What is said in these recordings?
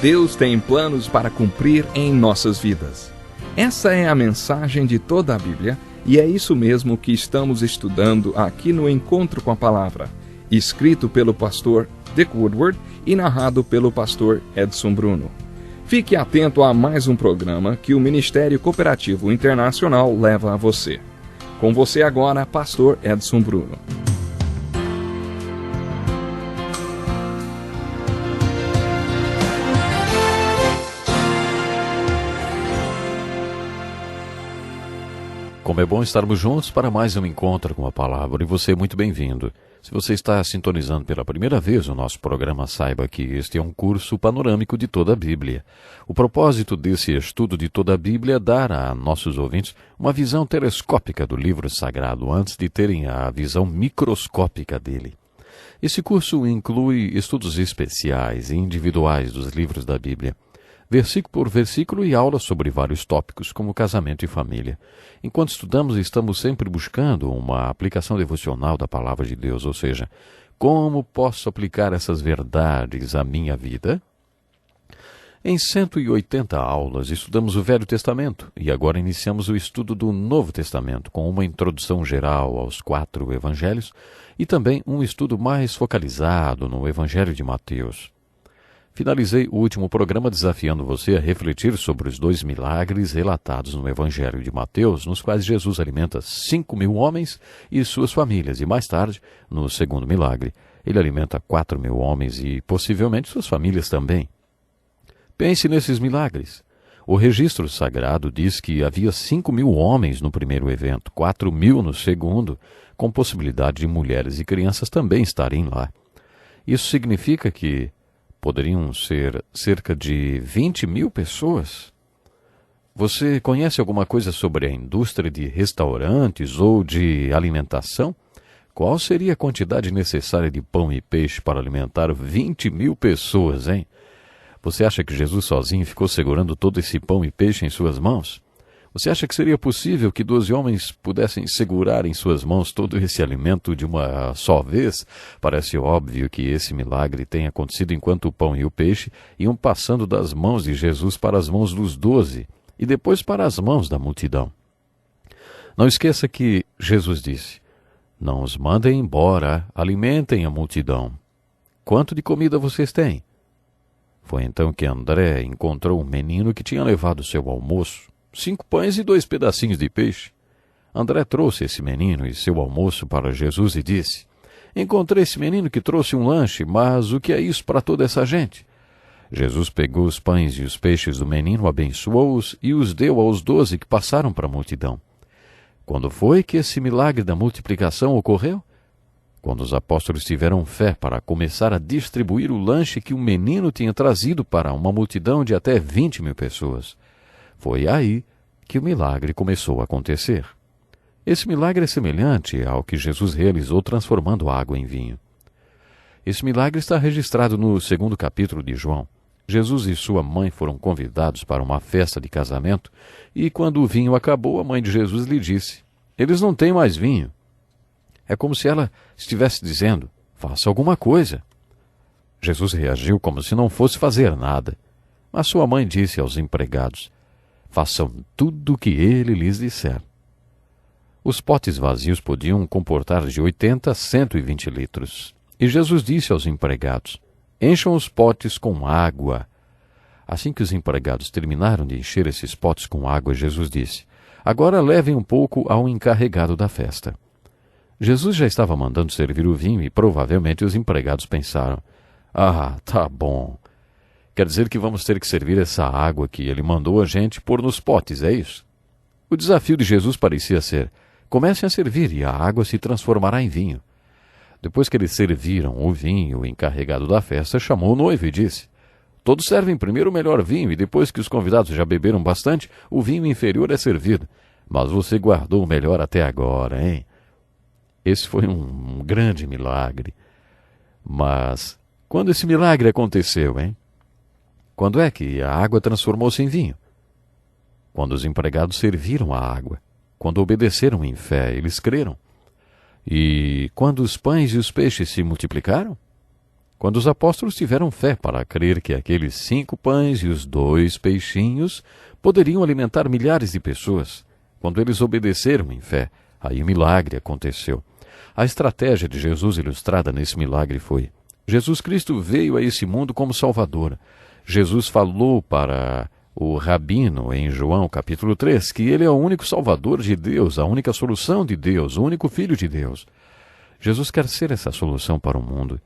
Deus tem planos para cumprir em nossas vidas. Essa é a mensagem de toda a Bíblia e é isso mesmo que estamos estudando aqui no Encontro com a Palavra, escrito pelo pastor Dick Woodward e narrado pelo pastor Edson Bruno. Fique atento a mais um programa que o Ministério Cooperativo Internacional leva a você. Com você agora, pastor Edson Bruno. Como é bom estarmos juntos para mais um Encontro com a Palavra, e você é muito bem-vindo. Se você está sintonizando pela primeira vez o nosso programa, saiba que este é um curso panorâmico de toda a Bíblia. O propósito desse estudo de toda a Bíblia é dar a nossos ouvintes uma visão telescópica do livro sagrado, antes de terem a visão microscópica dele. Esse curso inclui estudos especiais e individuais dos livros da Bíblia, versículo por versículo, e aulas sobre vários tópicos, como casamento e família. Enquanto estudamos, estamos sempre buscando uma aplicação devocional da Palavra de Deus, ou seja, como posso aplicar essas verdades à minha vida? Em 180 aulas, estudamos o Velho Testamento e agora iniciamos o estudo do Novo Testamento, com uma introdução geral aos 4 evangelhos e também um estudo mais focalizado no Evangelho de Mateus. Finalizei o último programa desafiando você a refletir sobre os 2 milagres relatados no Evangelho de Mateus, nos quais Jesus alimenta 5.000 homens e suas famílias, e mais tarde, no segundo milagre, ele alimenta 4.000 homens e possivelmente suas famílias também. Pense nesses milagres. O registro sagrado diz que havia 5.000 homens no primeiro evento, 4.000 no segundo, com possibilidade de mulheres e crianças também estarem lá. Isso significa que poderiam ser cerca de 20.000 pessoas. Você conhece alguma coisa sobre a indústria de restaurantes ou de alimentação? Qual seria a quantidade necessária de pão e peixe para alimentar 20.000 pessoas, hein? Você acha que Jesus sozinho ficou segurando todo esse pão e peixe em suas mãos? Você acha que seria possível que 12 homens pudessem segurar em suas mãos todo esse alimento de uma só vez? Parece óbvio que esse milagre tenha acontecido enquanto o pão e o peixe iam passando das mãos de Jesus para as mãos dos 12 e depois para as mãos da multidão. Não esqueça que Jesus disse: "Não os mandem embora, alimentem a multidão. Quanto de comida vocês têm?" Foi então que André encontrou um menino que tinha levado seu almoço, 5 pães e 2 pedacinhos de peixe. André trouxe esse menino e seu almoço para Jesus e disse: "Encontrei esse menino que trouxe um lanche, mas o que é isso para toda essa gente?" Jesus pegou os pães e os peixes do menino, abençoou-os e os deu aos 12 que passaram para a multidão. Quando foi que esse milagre da multiplicação ocorreu? Quando os apóstolos tiveram fé para começar a distribuir o lanche que o menino tinha trazido para uma multidão de até 20.000 pessoas. Foi aí que o milagre começou a acontecer. Esse milagre é semelhante ao que Jesus realizou transformando a água em vinho. Esse milagre está registrado no 2º capítulo de João. Jesus e sua mãe foram convidados para uma festa de casamento e, quando o vinho acabou, a mãe de Jesus lhe disse: "Eles não têm mais vinho." É como se ela estivesse dizendo: "Faça alguma coisa." Jesus reagiu como se não fosse fazer nada. Mas sua mãe disse aos empregados: "Façam tudo o que ele lhes disser." Os potes vazios podiam comportar de 80 a 120 litros. E Jesus disse aos empregados: "Encham os potes com água." Assim que os empregados terminaram de encher esses potes com água, Jesus disse: "Agora levem um pouco ao encarregado da festa." Jesus já estava mandando servir o vinho e provavelmente os empregados pensaram: "Ah, tá bom. Quer dizer que vamos ter que servir essa água que ele mandou a gente pôr nos potes, é isso?" O desafio de Jesus parecia ser: comecem a servir e a água se transformará em vinho. Depois que eles serviram o vinho, o encarregado da festa chamou o noivo e disse: "Todos servem primeiro o melhor vinho e depois que os convidados já beberam bastante, o vinho inferior é servido. Mas você guardou o melhor até agora, hein?" Esse foi um grande milagre. Mas quando esse milagre aconteceu, hein? Quando é que a água transformou-se em vinho? Quando os empregados serviram a água. Quando obedeceram em fé, eles creram. E quando os pães e os peixes se multiplicaram? Quando os apóstolos tiveram fé para crer que aqueles 5 pães e os 2 peixinhos poderiam alimentar milhares de pessoas, quando eles obedeceram em fé, aí o milagre aconteceu. A estratégia de Jesus ilustrada nesse milagre foi: Jesus Cristo veio a esse mundo como Salvador. Jesus falou para o rabino em João capítulo 3 que ele é o único Salvador de Deus, a única solução de Deus, o único Filho de Deus. Jesus quer ser essa solução para o mundo.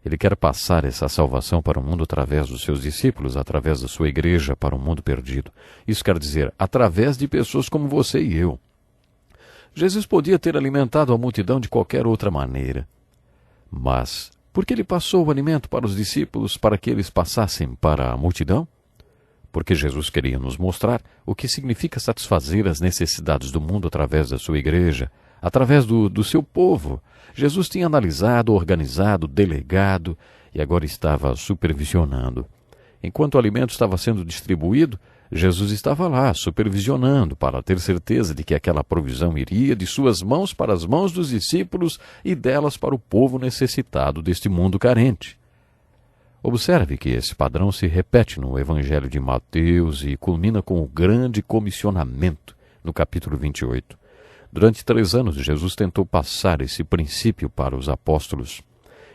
Ele quer passar essa salvação para o mundo através dos seus discípulos, através da sua igreja para o mundo perdido. Isso quer dizer, através de pessoas como você e eu. Jesus podia ter alimentado a multidão de qualquer outra maneira. Mas por que ele passou o alimento para os discípulos para que eles passassem para a multidão? Porque Jesus queria nos mostrar o que significa satisfazer as necessidades do mundo através da sua igreja, através do seu povo. Jesus tinha analisado, organizado, delegado e agora estava supervisionando. Enquanto o alimento estava sendo distribuído, Jesus estava lá, supervisionando, para ter certeza de que aquela provisão iria de suas mãos para as mãos dos discípulos e delas para o povo necessitado deste mundo carente. Observe que esse padrão se repete no Evangelho de Mateus e culmina com o grande comissionamento, no capítulo 28. Durante 3 anos, Jesus tentou passar esse princípio para os apóstolos.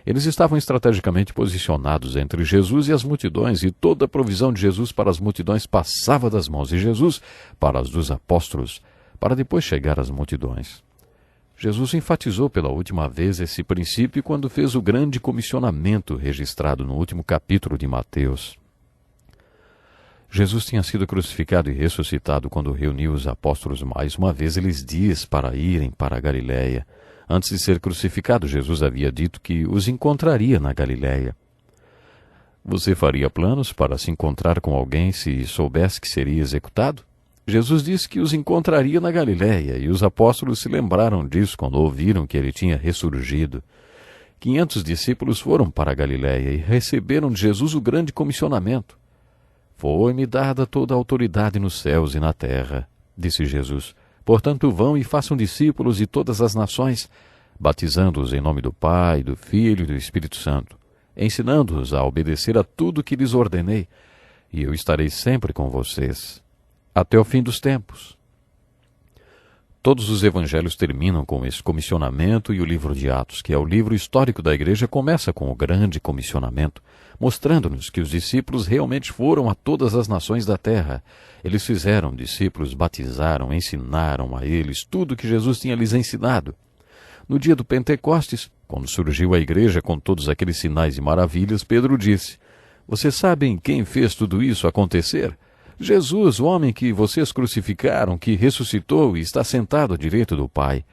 Eles estavam estrategicamente posicionados entre Jesus e as multidões, e toda a provisão de Jesus para as multidões passava das mãos de Jesus para as dos apóstolos, para depois chegar às multidões. Jesus enfatizou pela última vez esse princípio quando fez o grande comissionamento registrado no último capítulo de Mateus. Jesus tinha sido crucificado e ressuscitado quando reuniu os apóstolos mais uma vez e lhes diz para irem para a Galiléia. Antes de ser crucificado, Jesus havia dito que os encontraria na Galiléia. Você faria planos para se encontrar com alguém se soubesse que seria executado? Jesus disse que os encontraria na Galiléia, e os apóstolos se lembraram disso quando ouviram que ele tinha ressurgido. 500 discípulos foram para a Galiléia e receberam de Jesus o grande comissionamento. Foi-me dada toda a autoridade nos céus e na terra, disse Jesus. Portanto, vão e façam discípulos de todas as nações, batizando-os em nome do Pai, do Filho e do Espírito Santo, ensinando-os a obedecer a tudo que lhes ordenei, e eu estarei sempre com vocês, até o fim dos tempos. Todos os evangelhos terminam com esse comissionamento, e o livro de Atos, que é o livro histórico da igreja, começa com o grande comissionamento, mostrando-nos que os discípulos realmente foram a todas as nações da terra. Eles fizeram discípulos, batizaram, ensinaram a eles tudo que Jesus tinha lhes ensinado. No dia do Pentecostes, quando surgiu a igreja com todos aqueles sinais e maravilhas, Pedro disse: "Vocês sabem quem fez tudo isso acontecer? Jesus, o homem que vocês crucificaram, que ressuscitou e está sentado à direita do Pai."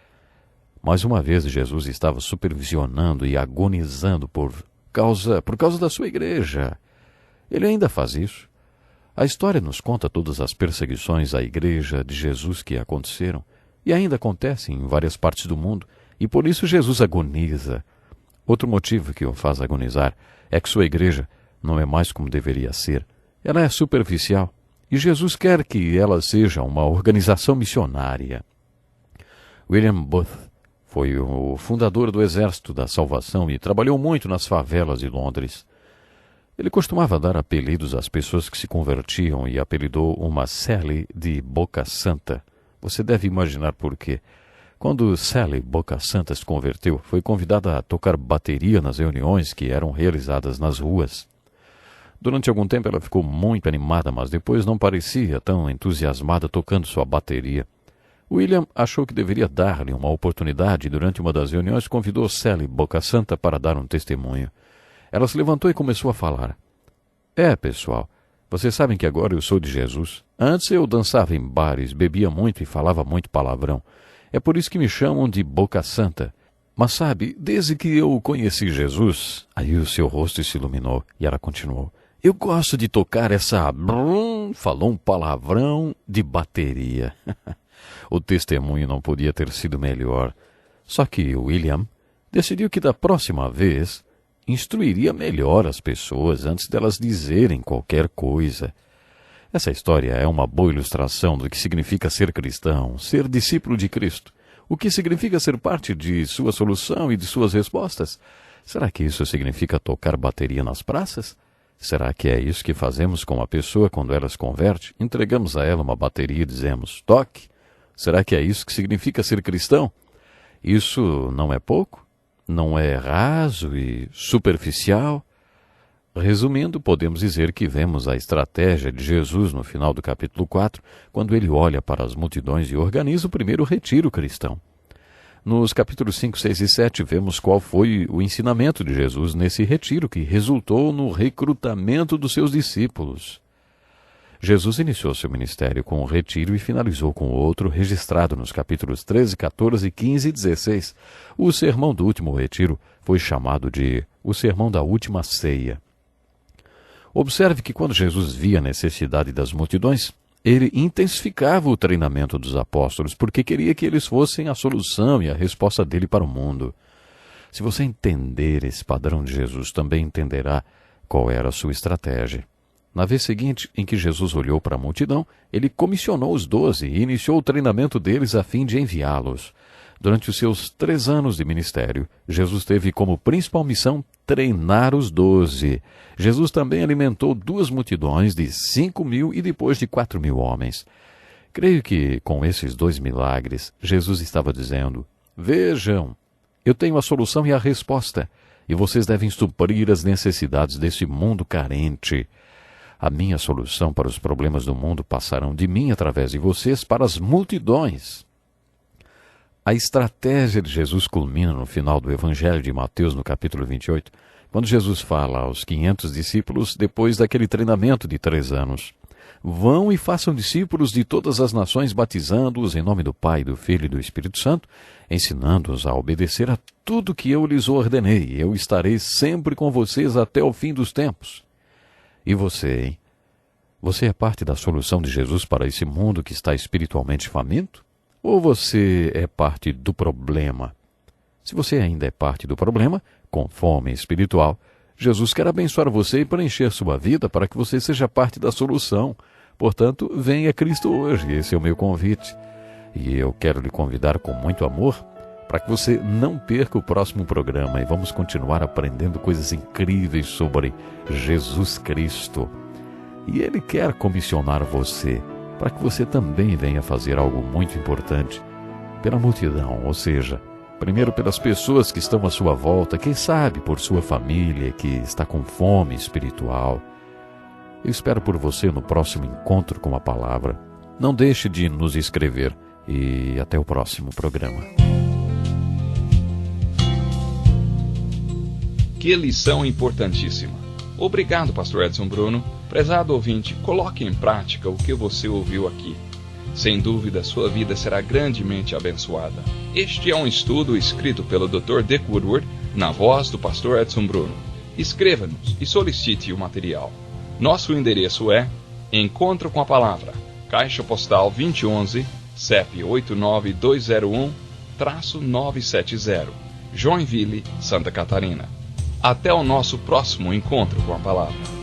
Mais uma vez, Jesus estava supervisionando e agonizando por causa da sua igreja. Ele ainda faz isso. A história nos conta todas as perseguições à igreja de Jesus que aconteceram, e ainda acontecem em várias partes do mundo, e por isso Jesus agoniza. Outro motivo que o faz agonizar é que sua igreja não é mais como deveria ser. Ela é superficial, e Jesus quer que ela seja uma organização missionária. William Booth foi o fundador do Exército da Salvação e trabalhou muito nas favelas de Londres. Ele costumava dar apelidos às pessoas que se convertiam e apelidou uma Sally de Boca Santa. Você deve imaginar por quê. Quando Sally Boca Santa se converteu, foi convidada a tocar bateria nas reuniões que eram realizadas nas ruas. Durante algum tempo ela ficou muito animada, mas depois não parecia tão entusiasmada tocando sua bateria. William achou que deveria dar-lhe uma oportunidade e durante uma das reuniões convidou Sally Boca Santa para dar um testemunho. Ela se levantou e começou a falar. Pessoal, vocês sabem que agora eu sou de Jesus. Antes eu dançava em bares, bebia muito e falava muito palavrão. É por isso que me chamam de Boca Santa. Mas sabe, desde que eu conheci Jesus..." Aí o seu rosto se iluminou e ela continuou. "Eu gosto de tocar essa..." Falou um palavrão de bateria. O testemunho não podia ter sido melhor. Só que William decidiu que da próxima vez instruiria melhor as pessoas antes delas dizerem qualquer coisa. Essa história é uma boa ilustração do que significa ser cristão, ser discípulo de Cristo. O que significa ser parte de sua solução e de suas respostas. Será que isso significa tocar bateria nas praças? Será que é isso que fazemos com a pessoa quando ela se converte? Entregamos a ela uma bateria e dizemos, toque? Será que é isso que significa ser cristão? Isso não é pouco? Não é raso e superficial? Resumindo, podemos dizer que vemos a estratégia de Jesus no final do capítulo 4, quando ele olha para as multidões e organiza o primeiro retiro cristão. Nos capítulos 5, 6 e 7, vemos qual foi o ensinamento de Jesus nesse retiro, que resultou no recrutamento dos seus discípulos. Jesus iniciou seu ministério com um retiro e finalizou com outro, registrado nos capítulos 13, 14, 15 e 16. O sermão do último retiro foi chamado de o Sermão da Última Ceia. Observe que quando Jesus via a necessidade das multidões, ele intensificava o treinamento dos apóstolos, porque queria que eles fossem a solução e a resposta dele para o mundo. Se você entender esse padrão de Jesus, também entenderá qual era a sua estratégia. Na vez seguinte, em que Jesus olhou para a multidão, ele comissionou os 12 e iniciou o treinamento deles a fim de enviá-los. Durante os seus 3 anos de ministério, Jesus teve como principal missão treinar os 12. Jesus também alimentou 2 multidões de 5.000 e depois de 4.000 homens. Creio que, com esses 2 milagres, Jesus estava dizendo, vejam, eu tenho a solução e a resposta, e vocês devem suprir as necessidades desse mundo carente. A minha solução para os problemas do mundo passarão de mim através de vocês para as multidões. A estratégia de Jesus culmina no final do Evangelho de Mateus, no capítulo 28, quando Jesus fala aos 500 discípulos depois daquele treinamento de 3 anos. Vão e façam discípulos de todas as nações, batizando-os em nome do Pai, do Filho e do Espírito Santo, ensinando-os a obedecer a tudo que eu lhes ordenei. Eu estarei sempre com vocês até o fim dos tempos. E você, hein? Você é parte da solução de Jesus para esse mundo que está espiritualmente faminto? Ou você é parte do problema? Se você ainda é parte do problema, com fome espiritual, Jesus quer abençoar você e preencher sua vida para que você seja parte da solução. Portanto, venha a Cristo hoje, esse é o meu convite. E eu quero lhe convidar com muito amor para que você não perca o próximo programa e vamos continuar aprendendo coisas incríveis sobre Jesus Cristo. E Ele quer comissionar você para que você também venha fazer algo muito importante pela multidão, ou seja, primeiro pelas pessoas que estão à sua volta, quem sabe por sua família que está com fome espiritual. Eu espero por você no próximo encontro com a palavra. Não deixe de nos escrever e até o próximo programa. Que lição importantíssima. Obrigado, Pastor Edson Bruno. Prezado ouvinte, coloque em prática o que você ouviu aqui. Sem dúvida, sua vida será grandemente abençoada. Este é um estudo escrito pelo Dr. Dick Woodward, na voz do Pastor Edson Bruno. Escreva-nos e solicite o material. Nosso endereço é Encontro com a Palavra, Caixa Postal 2011, CEP 89201-970, Joinville, Santa Catarina. Até o nosso próximo Encontro com a Palavra.